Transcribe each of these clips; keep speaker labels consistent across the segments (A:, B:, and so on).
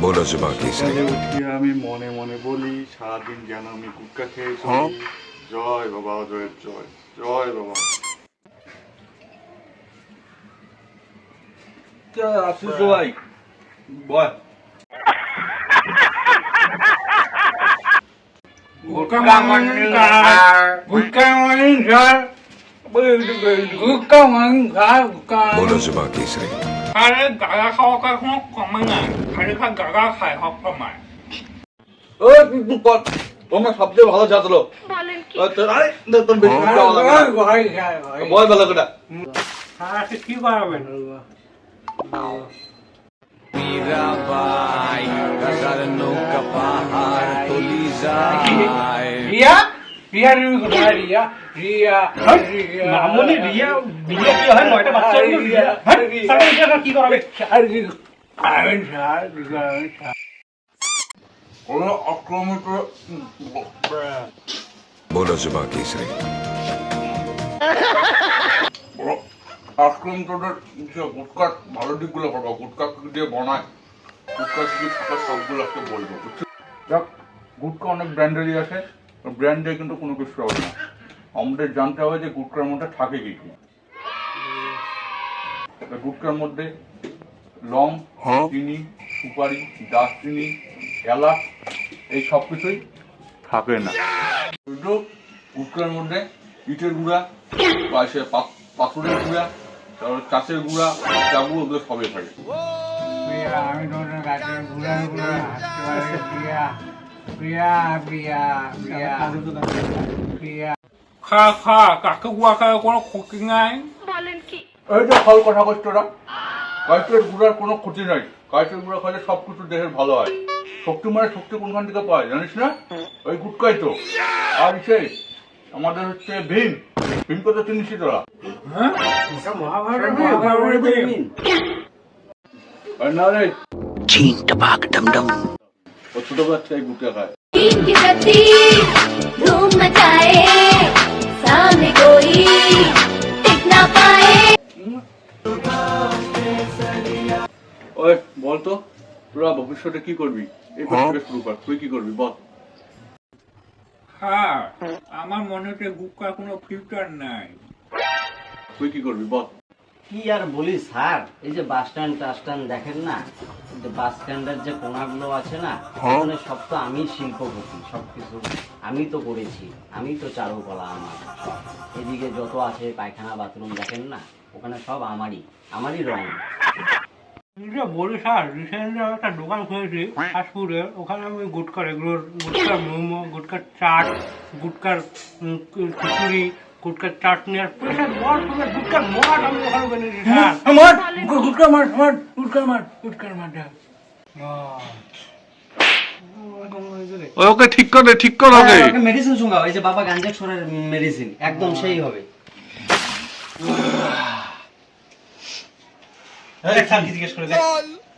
A: बोलो जुबान केसरी।
B: উঠিয়ে আমি মনে মনে বলি সারাদিন যেন আমি গুটকা খেয়ে চলি। জয় বাবা, জয় জয় জয় বাবা।
C: আসিস ভাই বল।
D: गुटखा मन
A: बोलो जुबान केसरी।
D: আরে গাঁজা খাওয়া কার কোনো কমে নাই, খালি খা গাঁজা খায় সব সময়।
C: ওই তুই কর, তোমার সবচেয়ে ভালো ছাত্র। আরে তোর বেশি খাওয়া লাগে না। বল ভালো করে।
D: আজকে কি বানাবেন?
E: मीराबाई गजर नौका पहाड़ तोली जाए
D: রিয়া রিয়া রিয়া রিয়া রিয়া রিয়া মামুনি রিয়া রিয়া কি হয়? নয়টা বাচ্চা হলো রিয়া। সারা রিয়া কি করাবে?
C: ওরা আক্রমিত
A: बोलो जुबान केसरी।
C: আক্রমিতদের যে গুটকার ভালো দিকগুলো বলবো, গুটকা দিয়ে বানায়, গুটকা কি থাকার সবগুলোকে বলবো। দেখ, গুটকা অনেক ব্র্যান্ডেরই আছে, ব্র্যান্ডে কিন্তু কোনো কিছু হবে না। আমাদের জানতে হবে যে গুটকার মধ্যে থাকে কি কি। গুটকার মধ্যে লং, চিনি, সুপারি, দারচিনি, এলাচ এই সব কিছুই থাকে না। শুধু গুটকার মধ্যে ইটের গুঁড়া, পাথরের গুঁড়া, তারপর কাঁচের গুঁড়া, চাবু, ওগুলো সবই থাকে।
D: আমি তোমার গাছের ঘুরা ঘুরা হাসতে পারি। প্রিয়া প্রিয়া প্রিয়া প্রিয়া প্রিয়া খা খা কাকে গুয়া খায় কোনো ক্ষতি নাই।
C: এই যে ফল কথা করছো না, কাঁচের গুঁড়ার কোনো ক্ষতি নাই। কাঁচের গুঁড়া খাইলে সব কিছু দেহের ভালো হয়। শক্তি মানে শক্তি কোনখান থেকে পায় জানিস না? ওই গুটকাই তো। আর সে আমাদের হচ্ছে ভীম, ভীমকে তো চিনিস তোরা? না রে, ও ছোট বাচ্চা এই গুটকা খায়।
F: की धरती धूम मचाए, सामने कोई टिक ना पाए।
C: ওই বল তো, তোরা ভবিষ্যতে কি করবি? এই থেকে শুরু কর, তুই কি করবি বল।
D: হ্যাঁ, আমার মনে হচ্ছে গুটকার কোনো ফিউচার নাই।
C: তুই কি করবি বল।
G: কি আর বলি স্যার, এই যে বাস স্ট্যান্ড টাস্ট্যান্ড দেখেন না, যে বাস স্ট্যান্ডের যে কোনাগুলো আছে না, ওখানে সব তো আমি শিল্পপতি, সবকিছু আমি তো করেছি, আমি তো চারুকলা আমার সব। এদিকে যত আছে পায়খানা বাথরুম দেখেন না, ওখানে সব আমারই রং।
D: বলি স্যার, রিসেন্টলি একটা দোকান খুলেছি ফাস্টফুডের, ওখানে আমি গুটকার এগুলোর গুটকার মোমো, গুটকার চাট, গুটকার খিচুড়ি, গুটকার চাটনি আর প্রেশার বড় করে গুটকার মাঠ আমি ওখানে বেরিয়েছি স্যার। আমার গুটকার মাঠ, আমার গুটকার মাঠ, গুটকার মাঠ।
C: ওকে ঠিক কর, ঠিক কর হবে।
G: মেডিসিন শুনগাও, এই যে বাবা গাঞ্জেকশনের মেডিসিন একদম সেই হবে।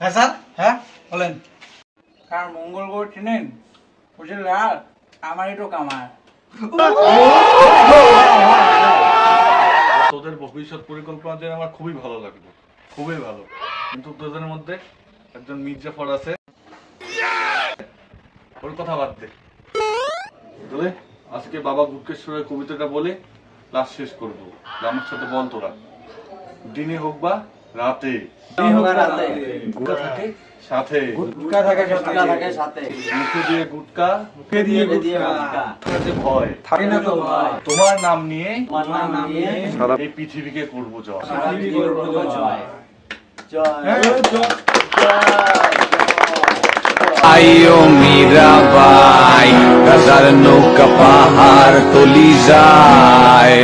D: হ্যাঁ স্যার, হ্যাঁ বলেন স্যার। মঙ্গল গ্রহ চিনেন? বুঝলেন আর আমারই তো কামার।
C: তোদের ভবিষ্যৎ পরিকল্পনা জেনে আমার খুবই ভালো লাগলো, খুবই ভালো। কিন্তু তোদের মধ্যে একজন মির্জাফর আছে, ওর কথা বাদ দে। তাহলে আজকে বাবা গুটকেশ্বরের কবিতাটা বলে ক্লাস শেষ করবো। আমার সাথে বল তোরা, দিনে হোক বা রাতে, গুটকা থাকে সাথে,
G: গুটকা থাকে সাথে,
C: মুখে দিয়ে গুটকা,
G: মুখে দিয়ে গুটকা,
C: ভয়
G: থাকে না তো ভয়।
C: তোমার নাম নিয়ে
G: সারা
C: এই পৃথিবীকে করবো জয়।
E: आयो मीराबाई गजर नौका पहाड़ तोली जाए।